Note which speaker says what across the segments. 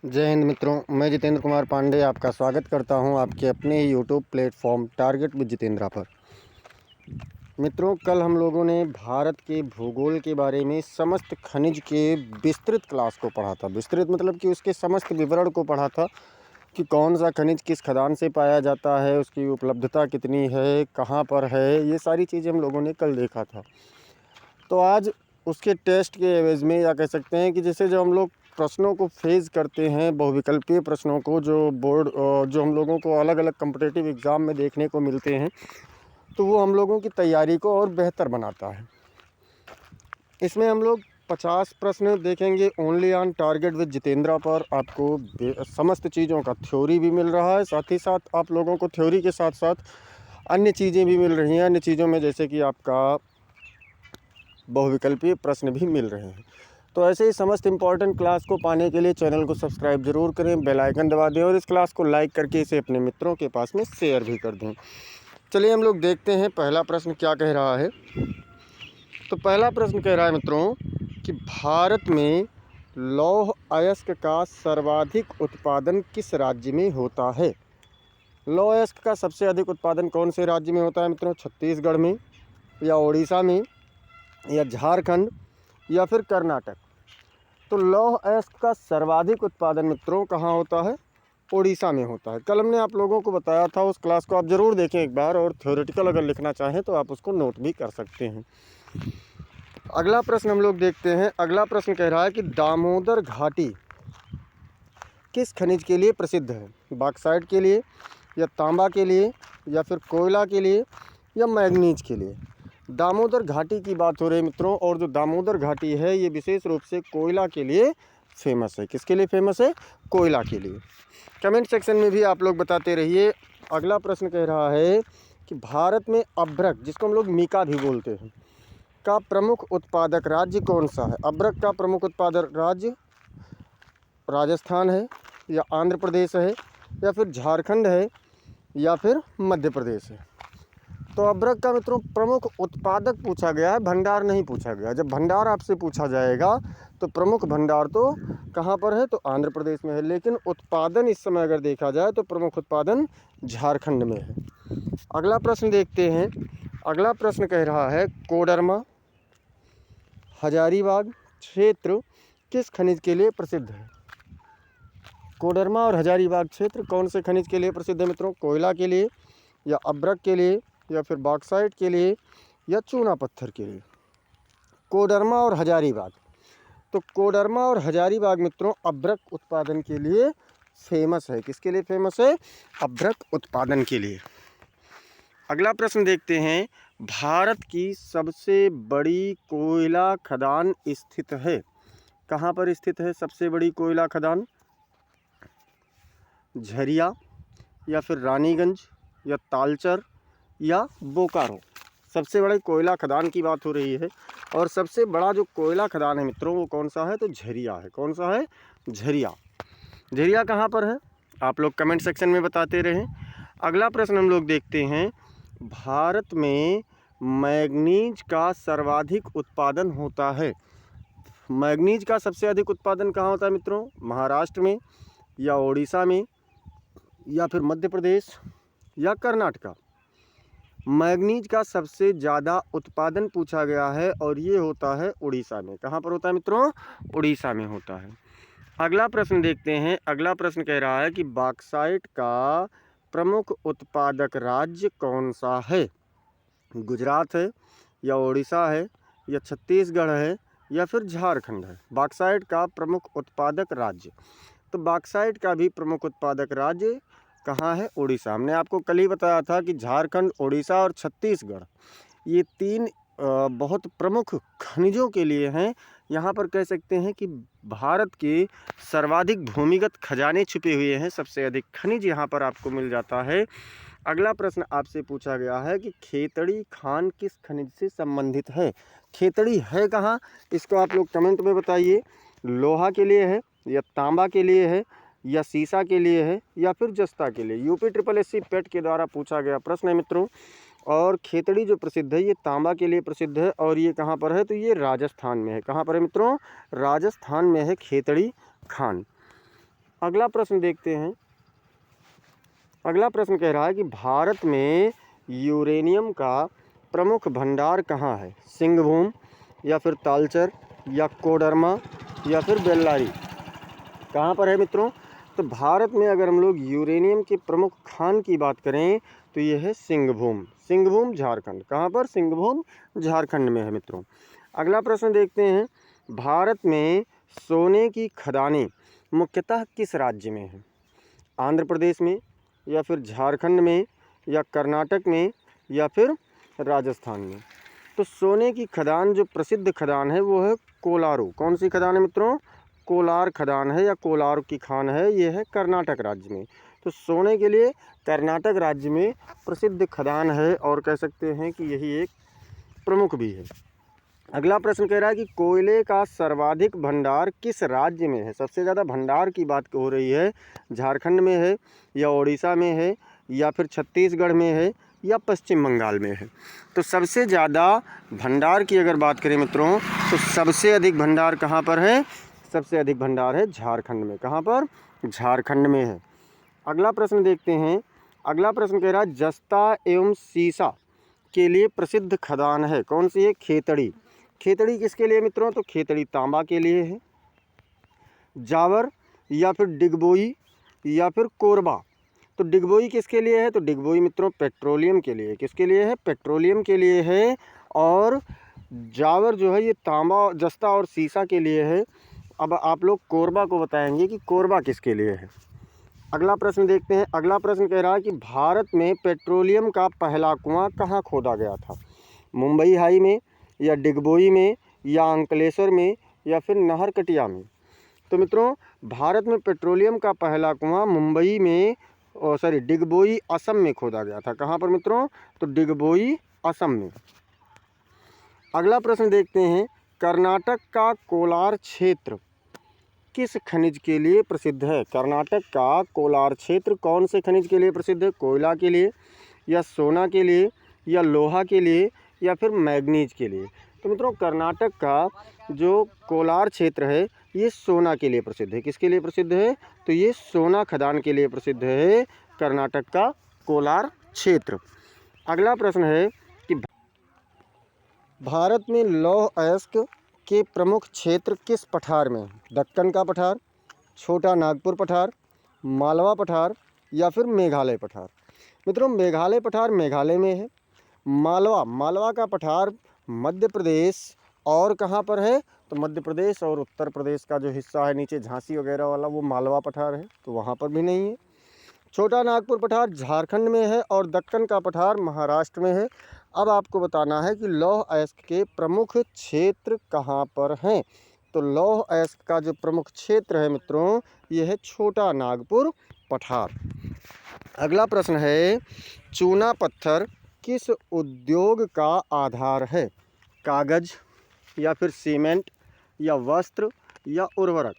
Speaker 1: जय हिंद मित्रों, मैं जितेंद्र कुमार पांडे आपका स्वागत करता हूं आपके अपने ही YouTube platform target with Jitendra पर। मित्रों, कल हम लोगों ने भारत के भूगोल के बारे में समस्त खनिज के विस्तृत क्लास को पढ़ा था। विस्तृत मतलब कि उसके समस्त विवरण को पढ़ा था कि कौन सा खनिज किस खदान से पाया जाता है, उसकी उपलब्धता कितनी है, कहाँ पर है, ये सारी चीज़ें हम लोगों ने कल देखा था। तो आज उसके टेस्ट के एवज में या कह सकते हैं कि जैसे जो हम लोग प्रश्नों को फेज़ करते हैं, बहुविकल्पीय प्रश्नों को जो हम लोगों को अलग अलग कॉम्पिटिटिव एग्ज़ाम में देखने को मिलते हैं, तो वो हम लोगों की तैयारी को और बेहतर बनाता है। इसमें हम लोग 50 प्रश्न देखेंगे only on target with Jitendra पर। आपको समस्त चीज़ों का थ्योरी भी मिल रहा है, साथ ही साथ आप लोगों को थ्योरी के साथ साथ अन्य चीज़ें भी मिल रही हैं। अन्य चीज़ों में जैसे कि आपका बहुविकल्पीय प्रश्न भी मिल रहे हैं। तो ऐसे ही समस्त इम्पॉर्टेंट क्लास को पाने के लिए चैनल को सब्सक्राइब जरूर करें, बेल आइकन दबा दें और इस क्लास को लाइक करके इसे अपने मित्रों के पास में शेयर भी कर दें। चलिए हम लोग देखते हैं पहला प्रश्न क्या कह रहा है। तो पहला प्रश्न कह रहा है मित्रों कि भारत में लौह अयस्क का सर्वाधिक उत्पादन किस राज्य में होता है। लौह अयस्क का सबसे अधिक उत्पादन कौन से राज्य में होता है मित्रों? छत्तीसगढ़ में, या उड़ीसा में, या झारखंड, या फिर कर्नाटक। तो लौह अयस्क का सर्वाधिक उत्पादन मित्रों कहाँ होता है? उड़ीसा में होता है। कल हमने आप लोगों को बताया था, उस क्लास को आप ज़रूर देखें एक बार, और थ्योरेटिकल अगर लिखना चाहें तो आप उसको नोट भी कर सकते हैं। अगला प्रश्न हम लोग देखते हैं। अगला प्रश्न कह रहा है कि दामोदर घाटी किस खनिज के लिए प्रसिद्ध है? बॉक्साइट के लिए, या तांबा के लिए, या फिर कोयला के लिए, या मैग्नीज के लिए? दामोदर घाटी की बात हो रही है मित्रों, और जो दामोदर घाटी है ये विशेष रूप से कोयला के लिए फेमस है। किसके लिए फेमस है? कोयला के लिए। कमेंट सेक्शन में भी आप लोग बताते रहिए। अगला प्रश्न कह रहा है कि भारत में अभ्रक, जिसको हम लोग मीका भी बोलते हैं, का प्रमुख उत्पादक राज्य कौन सा है? अभ्रक का प्रमुख उत्पादक राज्य राजस्थान है, या आंध्र प्रदेश है, या फिर झारखंड है, या फिर मध्य प्रदेश है? तो अभ्रक का मित्रों प्रमुख उत्पादक पूछा गया है, भंडार नहीं पूछा गया। जब भंडार आपसे पूछा जाएगा तो प्रमुख भंडार तो कहाँ पर है? तो आंध्र प्रदेश में है। लेकिन उत्पादन इस समय अगर देखा जाए तो प्रमुख उत्पादन झारखंड में है। अगला प्रश्न देखते हैं। अगला प्रश्न कह रहा है कोडरमा हजारीबाग क्षेत्र किस खनिज के लिए प्रसिद्ध है? कोडरमा और हजारीबाग क्षेत्र कौन से खनिज के लिए प्रसिद्ध है मित्रों? कोयला के लिए, या अभ्रक के लिए, या फिर बॉक्साइट के लिए, या चूना पत्थर के लिए? कोडरमा और हजारीबाग। तो कोडरमा और हजारीबाग मित्रों अभ्रक उत्पादन के लिए फेमस है। किसके लिए फेमस है? अभ्रक उत्पादन के लिए। अगला प्रश्न देखते हैं। भारत की सबसे बड़ी कोयला खदान स्थित है? कहाँ पर स्थित है सबसे बड़ी कोयला खदान? झरिया, या फिर रानीगंज, या तालचर, या बोकारो? सबसे बड़े कोयला खदान की बात हो रही है, और सबसे बड़ा जो कोयला खदान है मित्रों वो कौन सा है? तो झरिया है। कौन सा है? झरिया। झरिया कहाँ पर है? आप लोग कमेंट सेक्शन में बताते रहें। अगला प्रश्न हम लोग देखते हैं। भारत में मैग्नीज का सर्वाधिक उत्पादन होता है। मैग्नीज का सबसे अधिक उत्पादन कहाँ होता है मित्रों? महाराष्ट्र में, या उड़ीसा में, या फिर मध्य प्रदेश, या कर्नाटका? मैग्नीज का सबसे ज़्यादा उत्पादन पूछा गया है, और ये होता है उड़ीसा में। कहाँ पर होता है मित्रों? उड़ीसा में होता है। अगला प्रश्न देखते हैं। अगला प्रश्न कह रहा है कि बॉक्साइट का प्रमुख उत्पादक राज्य कौन सा है? गुजरात है, या उड़ीसा है, या छत्तीसगढ़ है, या फिर झारखंड है? बॉक्साइट का प्रमुख उत्पादक राज्य। तो बॉक्साइट का भी प्रमुख उत्पादक राज्य कहाँ है? उड़ीसा। हमने आपको कल ही बताया था कि झारखंड, उड़ीसा और छत्तीसगढ़ ये तीन बहुत प्रमुख खनिजों के लिए हैं। यहाँ पर कह सकते हैं कि भारत के सर्वाधिक भूमिगत खजाने छुपे हुए हैं। सबसे अधिक खनिज यहाँ पर आपको मिल जाता है। अगला प्रश्न आपसे पूछा गया है कि खेतड़ी खान किस खनिज से संबंधित है? खेतड़ी है कहाँ? इसको आप लोग कमेंट में बताइए। लोहा के लिए है, या तांबा के लिए है, या सीसा के लिए है, या फिर जस्ता के लिए? यूपी SSSC पेट के द्वारा पूछा गया प्रश्न है मित्रों। और खेतड़ी जो प्रसिद्ध है ये तांबा के लिए प्रसिद्ध है, और ये कहाँ पर है? तो ये राजस्थान में है। कहाँ पर है मित्रों? राजस्थान में है खेतड़ी खान। अगला प्रश्न देखते हैं। अगला प्रश्न कह रहा है कि भारत में यूरेनियम का प्रमुख भंडार कहाँ है? सिंहभूम या फिर तालचर या कोडरमा या फिर बेल्लारी? कहाँ पर है मित्रों? तो भारत में अगर हम लोग यूरेनियम के प्रमुख खान की बात करें तो ये है सिंहभूम। सिंहभूम झारखंड। कहाँ पर? सिंहभूम झारखंड में है मित्रों। अगला प्रश्न देखते हैं। भारत में सोने की खदानें मुख्यतः किस राज्य में हैं? आंध्र प्रदेश में या फिर झारखंड में या कर्नाटक में या फिर राजस्थान में? तो सोने की खदान जो प्रसिद्ध खदान है वो है कोलारू। कौन सी खदान है मित्रों? कोलार खदान है या कोलार की खान है, ये है कर्नाटक राज्य में। तो सोने के लिए कर्नाटक राज्य में प्रसिद्ध खदान है और कह सकते हैं कि यही एक प्रमुख भी है। अगला प्रश्न कह रहा है कि कोयले का सर्वाधिक भंडार किस राज्य में है? सबसे ज़्यादा भंडार की बात हो रही है, झारखंड में है या उड़ीसा में है या फिर छत्तीसगढ़ में है या पश्चिम बंगाल में है? तो सबसे ज़्यादा भंडार की अगर बात करें मित्रों तो सबसे अधिक भंडार कहाँ पर है? सबसे अधिक भंडार है झारखंड में। कहाँ पर? झारखंड में है। अगला प्रश्न देखते हैं। अगला प्रश्न कह रहा है जस्ता एवं सीसा के लिए प्रसिद्ध खदान है। कौन सी है? खेतड़ी। खेतड़ी किसके लिए मित्रों? तो खेतड़ी तांबा के लिए है। जावर या फिर डिगबोई या फिर कोरबा? तो डिगबोई किसके लिए है? तो डिगबोई मित्रों पेट्रोलियम के लिए। किसके लिए है? पेट्रोलियम के लिए है। और जावर जो है ये तांबा, जस्ता और सीसा के लिए है। अब आप लोग कोरबा को बताएंगे कि कोरबा किसके लिए है। अगला प्रश्न देखते हैं। अगला प्रश्न कह रहा है कि भारत में पेट्रोलियम का पहला कुआं कहाँ खोदा गया था? मुंबई हाई में या डिगबोई में या अंकलेश्वर में या फिर नाहरकटिया में? तो मित्रों भारत में पेट्रोलियम का पहला कुआं मुंबई में डिगबोई असम में खोदा गया था। कहाँ पर मित्रों? तो डिगबोई असम में। अगला प्रश्न देखते हैं। कर्नाटक का कोलार क्षेत्र किस खनिज के लिए प्रसिद्ध है? कर्नाटक का कोलार क्षेत्र कौन से खनिज के लिए प्रसिद्ध है? कोयला के लिए या सोना के लिए या लोहा के लिए या फिर मैग्नीज के लिए? तो मित्रों कर्नाटक का जो कोलार क्षेत्र है ये सोना के लिए प्रसिद्ध है। किसके लिए प्रसिद्ध है? तो ये सोना खदान के लिए प्रसिद्ध है कर्नाटक का कोलार क्षेत्र। अगला प्रश्न है कि भारत में लौह अयस्क के प्रमुख क्षेत्र किस पठार में? दक्कन का पठार, छोटा नागपुर पठार, मालवा पठार या फिर मेघालय पठार? मित्रों मेघालय पठार मेघालय में है। मालवा का पठार मध्य प्रदेश और कहाँ पर है? तो मध्य प्रदेश और उत्तर प्रदेश का जो हिस्सा है नीचे झांसी वगैरह वाला वो मालवा पठार है, तो वहाँ पर भी नहीं है। छोटा नागपुर पठार झारखंड में है और दक्कन का पठार महाराष्ट्र में है। अब आपको बताना है कि लौह अयस्क के प्रमुख क्षेत्र कहाँ पर हैं। तो लौह अयस्क का जो प्रमुख क्षेत्र है मित्रों ये है छोटा नागपुर पठार। अगला प्रश्न है चूना पत्थर किस उद्योग का आधार है? कागज या फिर सीमेंट या वस्त्र या उर्वरक?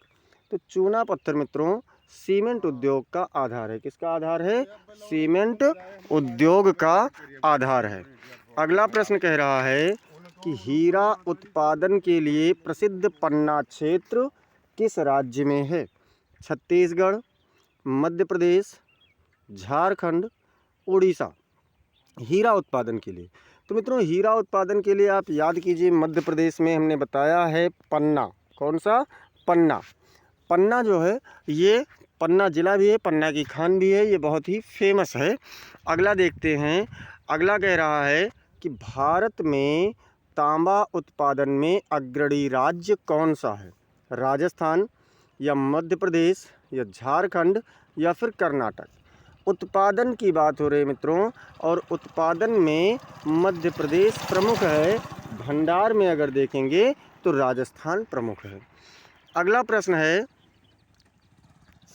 Speaker 1: तो चूना पत्थर मित्रों सीमेंट उद्योग का आधार है। किसका आधार है? सीमेंट उद्योग का आधार है। अगला प्रश्न कह रहा है कि हीरा उत्पादन के लिए प्रसिद्ध पन्ना क्षेत्र किस राज्य में है? छत्तीसगढ़, मध्य प्रदेश, झारखंड, उड़ीसा? हीरा उत्पादन के लिए तो मित्रों हीरा उत्पादन के लिए आप याद कीजिए मध्य प्रदेश में हमने बताया है पन्ना। कौन सा? पन्ना। पन्ना जो है ये पन्ना जिला भी है, पन्ना की खान भी है, ये बहुत ही फेमस है। अगला देखते हैं। अगला कह रहा है कि भारत में तांबा उत्पादन में अग्रणी राज्य कौन सा है? राजस्थान या मध्य प्रदेश या झारखंड या फिर कर्नाटक? उत्पादन की बात हो रही है मित्रों और उत्पादन में मध्य प्रदेश प्रमुख है। भंडार में अगर देखेंगे तो राजस्थान प्रमुख है। अगला प्रश्न है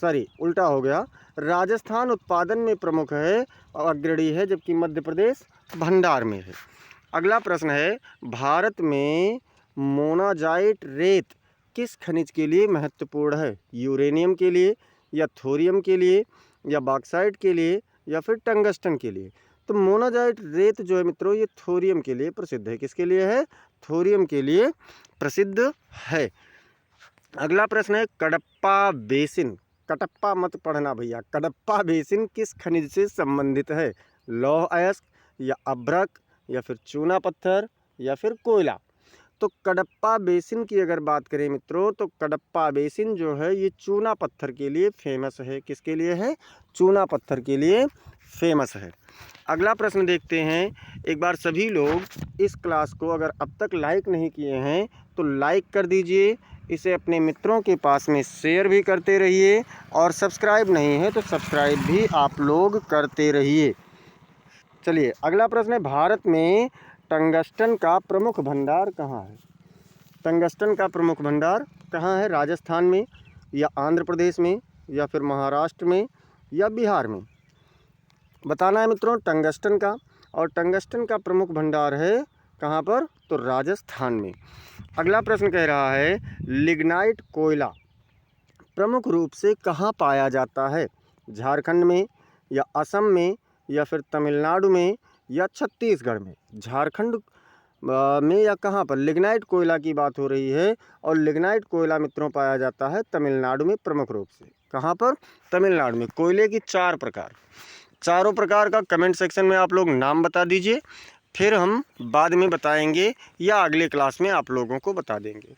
Speaker 1: उल्टा हो गया। राजस्थान उत्पादन में प्रमुख है और अग्रणी है जबकि मध्य प्रदेश भंडार में है। अगला प्रश्न है भारत में मोनाजाइट रेत किस खनिज के लिए महत्वपूर्ण है? यूरेनियम के लिए या थोरियम के लिए या बॉक्साइट के लिए या फिर टंगस्टन के लिए? तो मोनाजाइट रेत जो है मित्रों ये थोरियम के लिए प्रसिद्ध है। किसके लिए है? थोरियम के लिए प्रसिद्ध है। अगला प्रश्न है कडप्पा बेसिन कटप्पा मत पढ़ना भैया। कडप्पा बेसिन किस खनिज से संबंधित है? लौह अयस्क या अभ्रक या फिर चूना पत्थर या फिर कोयला। तो कडप्पा बेसिन की अगर बात करें मित्रों, तो कडप्पा बेसिन जो है ये चूना पत्थर के लिए फेमस है। किसके लिए है? चूना पत्थर के लिए फेमस है। अगला प्रश्न देखते हैं। एक बार सभी लोग इस क्लास को अगर अब तक लाइक नहीं किए हैं तो लाइक कर दीजिए, इसे अपने मित्रों के पास में शेयर भी करते रहिए, और सब्सक्राइब नहीं है तो सब्सक्राइब भी आप लोग करते रहिए। चलिए अगला प्रश्न है, भारत में टंगस्टन का प्रमुख भंडार कहाँ है? टंगस्टन का प्रमुख भंडार कहाँ है? राजस्थान में या आंध्र प्रदेश में या फिर महाराष्ट्र में या बिहार में? बताना है मित्रों टंगस्टन का। और टंगस्टन का प्रमुख भंडार है कहाँ पर? तो राजस्थान में। अगला प्रश्न कह रहा है, लिग्नाइट कोयला प्रमुख रूप से कहाँ पाया जाता है? झारखंड में या असम में या फिर तमिलनाडु में या छत्तीसगढ़ में? झारखंड में या कहाँ पर? लिग्नाइट कोयला की बात हो रही है, और लिग्नाइट कोयला मित्रों पाया जाता है तमिलनाडु में प्रमुख रूप से। कहाँ पर? तमिलनाडु में। कोयले की चारों प्रकार का कमेंट सेक्शन में आप लोग नाम बता दीजिए, फिर हम बाद में बताएंगे या अगले क्लास में आप लोगों को बता देंगे।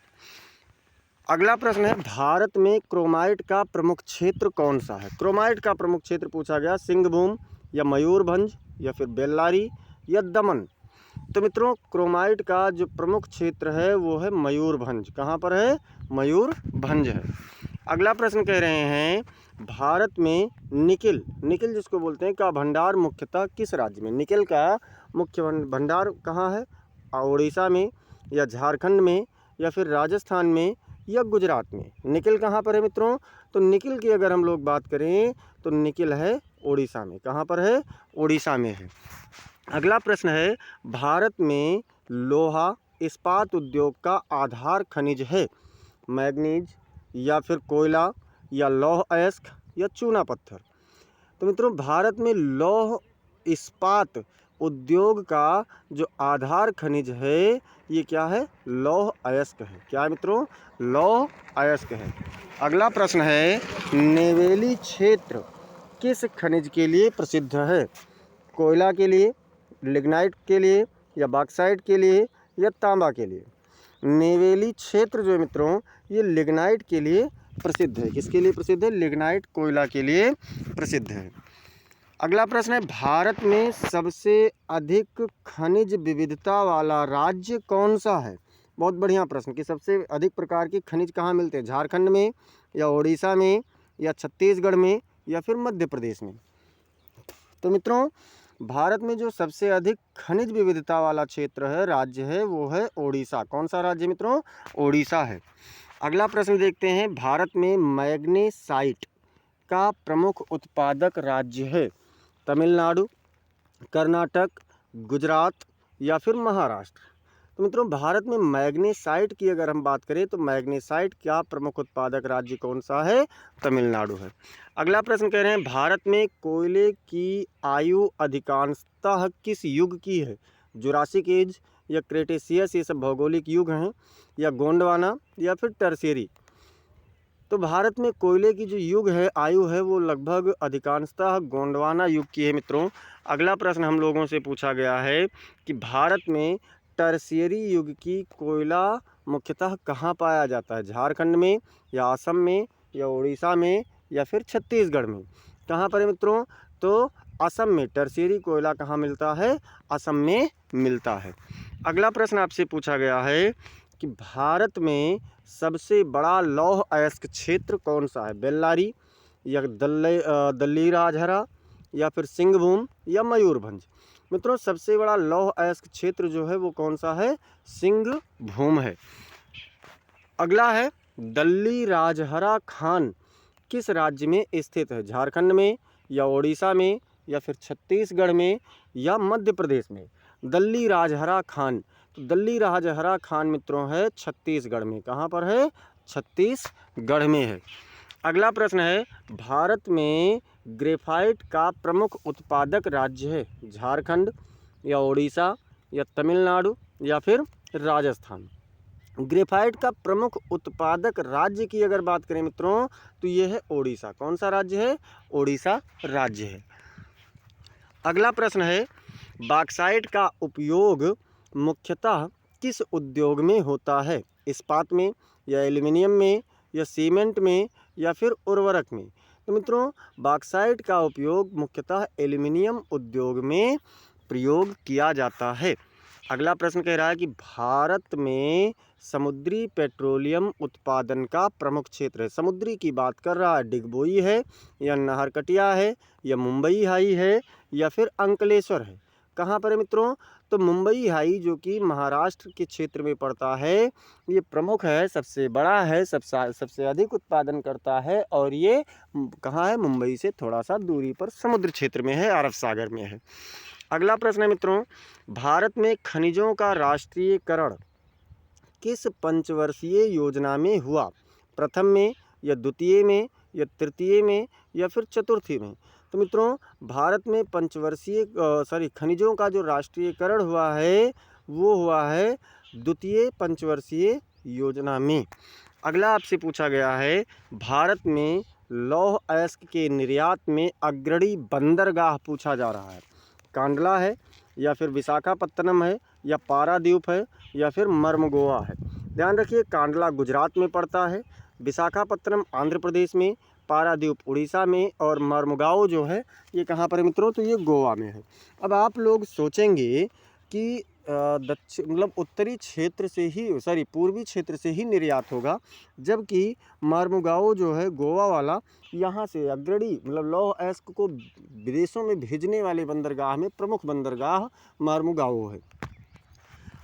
Speaker 1: अगला प्रश्न है, भारत में क्रोमाइट का प्रमुख क्षेत्र कौन सा है? क्रोमाइट का प्रमुख क्षेत्र पूछा गया, सिंहभूम या मयूरभंज या फिर बेल्लारी या दमन? तो मित्रों क्रोमाइट का जो प्रमुख क्षेत्र है वो है मयूरभंज। कहाँ पर है? मयूरभंज है। अगला प्रश्न कह रहे हैं, भारत में निकिल जिसको बोलते हैं का भंडार मुख्यतः किस राज्य में? निकिल का मुख्य भंडार कहाँ है? उड़ीसा में या झारखंड में या फिर राजस्थान में या गुजरात में? निकिल कहाँ पर है मित्रों? तो निकिल की अगर हम लोग बात करें तो निकिल है उड़ीसा में। कहाँ पर है? उड़ीसा में है। अगला प्रश्न है, भारत में लोहा इस्पात उद्योग का आधार खनिज है? मैग्नीज या फिर कोयला या लौह अयस्क या चूना पत्थर? तो मित्रों भारत में लौह इस्पात उद्योग का जो आधार खनिज है ये क्या है? लौह अयस्क है। क्या है मित्रों? लौह अयस्क है। अगला प्रश्न है, नेवेली क्षेत्र किस खनिज के लिए प्रसिद्ध है? कोयला के लिए, लिग्नाइट के लिए या बॉक्साइट के लिए या तांबा के लिए? नेवेली क्षेत्र जो है मित्रों ये लिग्नाइट के लिए प्रसिद्ध है। किसके लिए प्रसिद्ध है? लिग्नाइट कोयला के लिए प्रसिद्ध है। अगला प्रश्न है, भारत में सबसे अधिक खनिज विविधता वाला राज्य कौन सा है? बहुत बढ़िया प्रश्न कि सबसे अधिक प्रकार के खनिज कहाँ मिलते हैं? झारखंड में या उड़ीसा में या छत्तीसगढ़ में या फिर मध्य प्रदेश में? तो मित्रों भारत में जो सबसे अधिक खनिज विविधता वाला क्षेत्र है, राज्य है, वो है उड़ीसा। कौन सा राज्य मित्रों? उड़ीसा है। अगला प्रश्न देखते हैं, भारत में मैग्नेसाइट का प्रमुख उत्पादक राज्य है? तमिलनाडु, कर्नाटक, गुजरात या फिर महाराष्ट्र? तो मित्रों भारत में मैग्नेसाइट की अगर हम बात करें तो मैग्नेसाइट का प्रमुख उत्पादक राज्य कौन सा है? तमिलनाडु है। अगला प्रश्न कह रहे हैं, भारत में कोयले की आयु अधिकांशतः किस युग की है? जुरासिक एज या क्रेटेशियस, ये सब भौगोलिक युग हैं, या गोंडवाना या फिर टर्शियरी? तो भारत में कोयले की जो युग है, आयु है, वो लगभग अधिकांशतः गोंडवाना युग की है मित्रों। अगला प्रश्न हम लोगों से पूछा गया है कि भारत में टर्शियरी युग की कोयला मुख्यतः कहाँ पाया जाता है? झारखंड में या असम में या उड़ीसा में या फिर छत्तीसगढ़ में? कहाँ पर है मित्रों? तो असम में टर्शियरी कोयला कहाँ मिलता है? असम में मिलता है। अगला प्रश्न आपसे पूछा गया है कि भारत में सबसे बड़ा लौह अयस्क क्षेत्र कौन सा है? बेल्लारी या दल्ली राजहरा या फिर सिंहभूम या मयूरभंज? मित्रों सबसे बड़ा लौह अयस्क क्षेत्र जो है वो कौन सा है? सिंहभूम है। अगला है, दल्ली राजहरा खान किस राज्य में स्थित है? झारखंड में या उड़ीसा में या फिर छत्तीसगढ़ में या मध्य प्रदेश में? दल्ली राजहरा खान, तो दल्ली राजहरा खान मित्रों है छत्तीसगढ़ में। कहाँ पर है? छत्तीसगढ़ में है। अगला प्रश्न है, भारत में ग्रेफाइट का प्रमुख उत्पादक राज्य है? झारखंड या उड़ीसा या तमिलनाडु या फिर राजस्थान? ग्रेफाइट का प्रमुख उत्पादक राज्य की अगर बात करें मित्रों तो ये है ओडिशा। कौन सा राज्य है? ओडिशा राज्य है। अगला प्रश्न है, बॉक्साइट का उपयोग मुख्यतः किस उद्योग में होता है? इस्पात में, या एल्युमिनियम में, या सीमेंट में, या फिर उर्वरक में? तो मित्रों बॉक्साइट का उपयोग मुख्यतः एल्युमिनियम उद्योग में प्रयोग किया जाता है। अगला प्रश्न कह रहा है कि भारत में समुद्री पेट्रोलियम उत्पादन का प्रमुख क्षेत्र है। समुद्री की बात कर रहा है, डिगबोई है, या नाहरकटिया है, या मुंबई हाई है, या फिर अंकलेश्वर है? कहाँ पर है मित्रों? तो मुंबई हाई जो कि महाराष्ट्र के क्षेत्र में पड़ता है, ये प्रमुख है, सबसे बड़ा है, सबसे अधिक उत्पादन करता है, और ये कहाँ है? मुंबई से थोड़ा सा दूरी पर समुद्र क्षेत्र में है, अरब सागर में है। अगला प्रश्न है मित्रों, भारत में खनिजों का राष्ट्रीयकरण किस पंचवर्षीय योजना में हुआ? प्रथम में, या द्वितीय में, या तृतीय में, या फिर चतुर्थी में? तो मित्रों भारत में खनिजों का जो राष्ट्रीयकरण हुआ है वो हुआ है द्वितीय पंचवर्षीय योजना में। अगला आपसे पूछा गया है, भारत में लौह अयस्क के निर्यात में अग्रणी बंदरगाह पूछा जा रहा है। कांडला है, या फिर विशाखापत्तनम है, या पारादीप है, या फिर मर्मगोवा है? ध्यान रखिए, कांडला गुजरात में पड़ता है, विशाखापत्तनम आंध्र प्रदेश में, पारादीप उड़ीसा में, और मर्मगांव जो है ये कहाँ पर है मित्रों? तो ये गोवा में है। अब आप लोग सोचेंगे कि उत्तरी क्षेत्र से ही पूर्वी क्षेत्र से ही निर्यात होगा, जबकि मर्मगांव जो है गोवा वाला, यहाँ से अग्रणी लौह अयस्क को विदेशों में भेजने वाले बंदरगाह में प्रमुख बंदरगाह मर्मगांव है।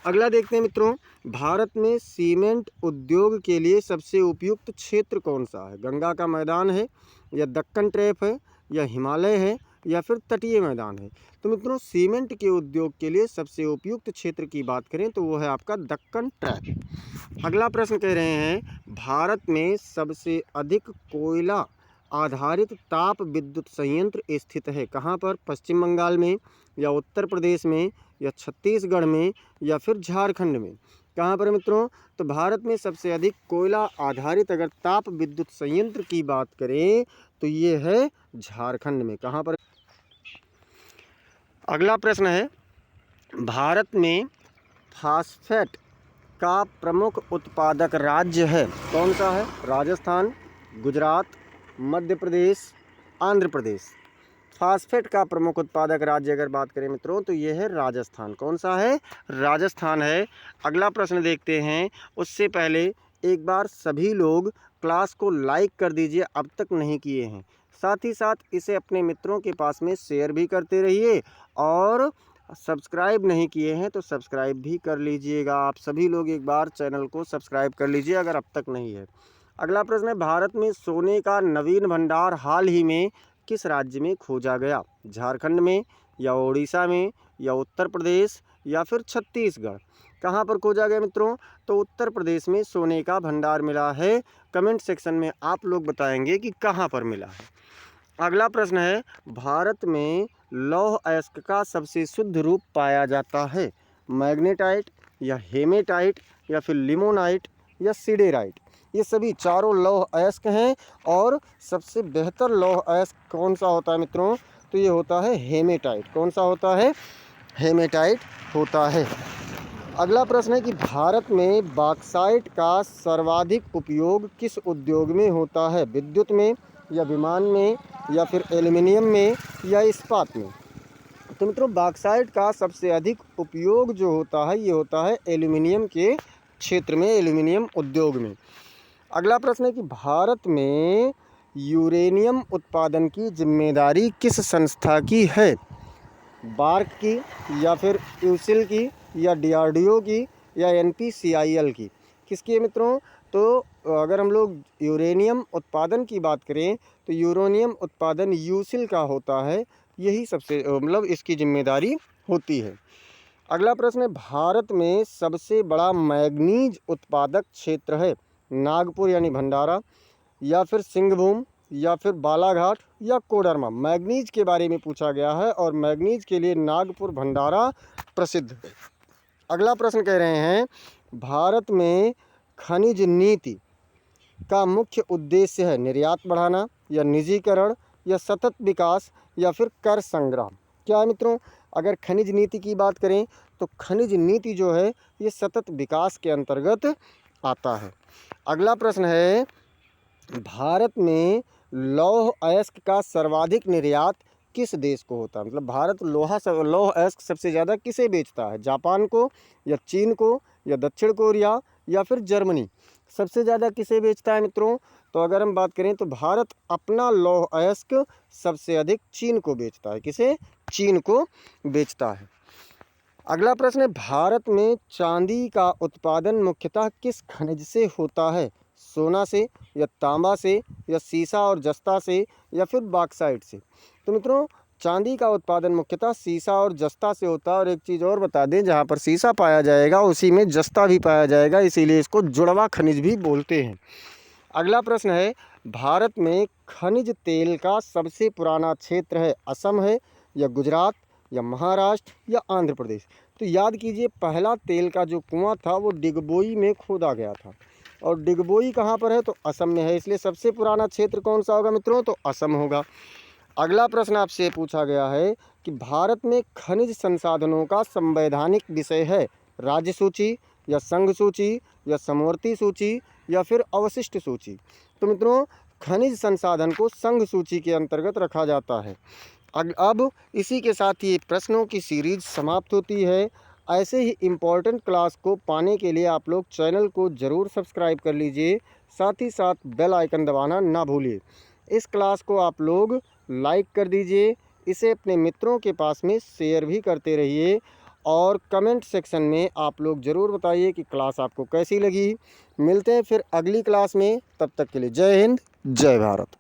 Speaker 1: अगला देखते हैं मित्रों, भारत में सीमेंट उद्योग के लिए सबसे उपयुक्त क्षेत्र कौन सा है? गंगा का मैदान है, या दक्कन ट्रैप है, या हिमालय है, या फिर तटीय मैदान है? तो मित्रों सीमेंट के उद्योग के लिए सबसे उपयुक्त क्षेत्र की बात करें तो वो है आपका दक्कन ट्रैप। अगला प्रश्न कह रहे हैं, भारत में सबसे अधिक कोयला आधारित ताप विद्युत संयंत्र स्थित है कहाँ पर? पश्चिम बंगाल में, या उत्तर प्रदेश में, या छत्तीसगढ़ में, या फिर झारखंड में? कहाँ पर मित्रों? तो भारत में सबसे अधिक कोयला आधारित अगर ताप विद्युत संयंत्र की बात करें तो ये है झारखंड में। कहाँ पर? अगला प्रश्न है, भारत में फास्फेट का प्रमुख उत्पादक राज्य है कौन सा है? राजस्थान, गुजरात, मध्य प्रदेश, आंध्र प्रदेश? फास्फेट का प्रमुख उत्पादक राज्य अगर बात करें मित्रों तो ये है राजस्थान। कौन सा है? राजस्थान है। अगला प्रश्न देखते हैं, उससे पहले एक बार सभी लोग क्लास को लाइक कर दीजिए अब तक नहीं किए हैं, साथ ही साथ इसे अपने मित्रों के पास में शेयर भी करते रहिए, और सब्सक्राइब नहीं किए हैं तो सब्सक्राइब भी कर लीजिएगा। आप सभी लोग एक बार चैनल को सब्सक्राइब कर लीजिए अगर अब तक नहीं है। अगला प्रश्न है, भारत में सोने का नवीन भंडार हाल ही में किस राज्य में खोजा गया? झारखंड में, या उड़ीसा में, या उत्तर प्रदेश, या फिर छत्तीसगढ़? कहाँ पर खोजा गया मित्रों? तो उत्तर प्रदेश में सोने का भंडार मिला है। कमेंट सेक्शन में आप लोग बताएंगे कि कहाँ पर मिला है। अगला प्रश्न है, भारत में लौह अयस्क का सबसे शुद्ध रूप पाया जाता है? मैग्नेटाइट, या हेमेटाइट, या फिर लिमोनाइट, या सिडेराइट? ये सभी चारों लौह अयस्क हैं, और सबसे बेहतर लौह अयस्क कौन सा होता है मित्रों? तो ये होता है हेमेटाइट। कौन सा होता है? हेमेटाइट होता है। अगला प्रश्न है कि भारत में बॉक्साइट का सर्वाधिक उपयोग किस उद्योग में होता है? विद्युत में, या विमान में, या फिर एल्युमिनियम में, या इस्पात में? तो मित्रों बॉक्साइट का सबसे अधिक उपयोग जो होता है ये होता है एल्युमिनियम के क्षेत्र में, एल्युमिनियम उद्योग में। अगला प्रश्न है कि भारत में यूरेनियम उत्पादन की जिम्मेदारी किस संस्था की है? बार्क की, या फिर यूसिल की, या डीआरडीओ की, या एनपीसीआईएल की? किसकी है मित्रों? तो अगर हम लोग यूरेनियम उत्पादन की बात करें तो यूरेनियम उत्पादन यूसिल का होता है, यही सबसे इसकी जिम्मेदारी होती है। अगला प्रश्न है, भारत में सबसे बड़ा मैग्नीज उत्पादक क्षेत्र है? नागपुर यानी भंडारा, या फिर सिंहभूम, या फिर बालाघाट, या कोडरमा? मैग्नीज के बारे में पूछा गया है, और मैग्नीज के लिए नागपुर भंडारा प्रसिद्ध है। अगला प्रश्न कह रहे हैं, भारत में खनिज नीति का मुख्य उद्देश्य है निर्यात बढ़ाना या निजीकरण या सतत विकास या फिर कर संग्रह। क्या है मित्रों, अगर खनिज नीति की बात करें तो खनिज नीति जो है ये सतत विकास के अंतर्गत आता है। अगला प्रश्न है, भारत में लौह अयस्क का सर्वाधिक निर्यात किस देश को होता है? मतलब भारत लौह अयस्क सबसे ज़्यादा किसे बेचता है? जापान को या चीन को या दक्षिण कोरिया या फिर जर्मनी? सबसे ज़्यादा किसे बेचता है मित्रों? तो अगर हम बात करें तो भारत अपना लौह अयस्क सबसे अधिक चीन को बेचता है। किसे? चीन को बेचता है। अगला प्रश्न है, भारत में चांदी का उत्पादन मुख्यतः किस खनिज से होता है? सोना से या तांबा से या सीसा और जस्ता से या फिर बॉक्साइट से? तो मित्रों, चांदी का उत्पादन मुख्यतः सीसा और जस्ता से होता है। और एक चीज़ और बता दें, जहाँ पर सीसा पाया जाएगा उसी में जस्ता भी पाया जाएगा, इसीलिए इसको जुड़वा खनिज भी बोलते हैं। अगला प्रश्न है, भारत में खनिज तेल का सबसे पुराना क्षेत्र है असम है या गुजरात या महाराष्ट्र या आंध्र प्रदेश? तो याद कीजिए, पहला तेल का जो कुआं था वो डिगबोई में खोदा गया था, और डिगबोई कहाँ पर है? तो असम में है, इसलिए सबसे पुराना क्षेत्र कौन सा होगा मित्रों? तो असम होगा। अगला प्रश्न आपसे पूछा गया है कि भारत में खनिज संसाधनों का संवैधानिक विषय है राज्य सूची या संघ सूची या समवर्ती सूची या फिर अवशिष्ट सूची? तो मित्रों, खनिज संसाधन को संघ सूची के अंतर्गत रखा जाता है। अब इसी के साथ ये प्रश्नों की सीरीज समाप्त होती है। ऐसे ही इम्पोर्टेंट क्लास को पाने के लिए आप लोग चैनल को ज़रूर सब्सक्राइब कर लीजिए, साथ ही साथ बेल आइकन दबाना ना भूलिए। इस क्लास को आप लोग लाइक कर दीजिए, इसे अपने मित्रों के पास में शेयर भी करते रहिए, और कमेंट सेक्शन में आप लोग ज़रूर बताइए कि क्लास आपको कैसी लगी। मिलते हैं फिर अगली क्लास में, तब तक के लिए जय हिंद, जय भारत।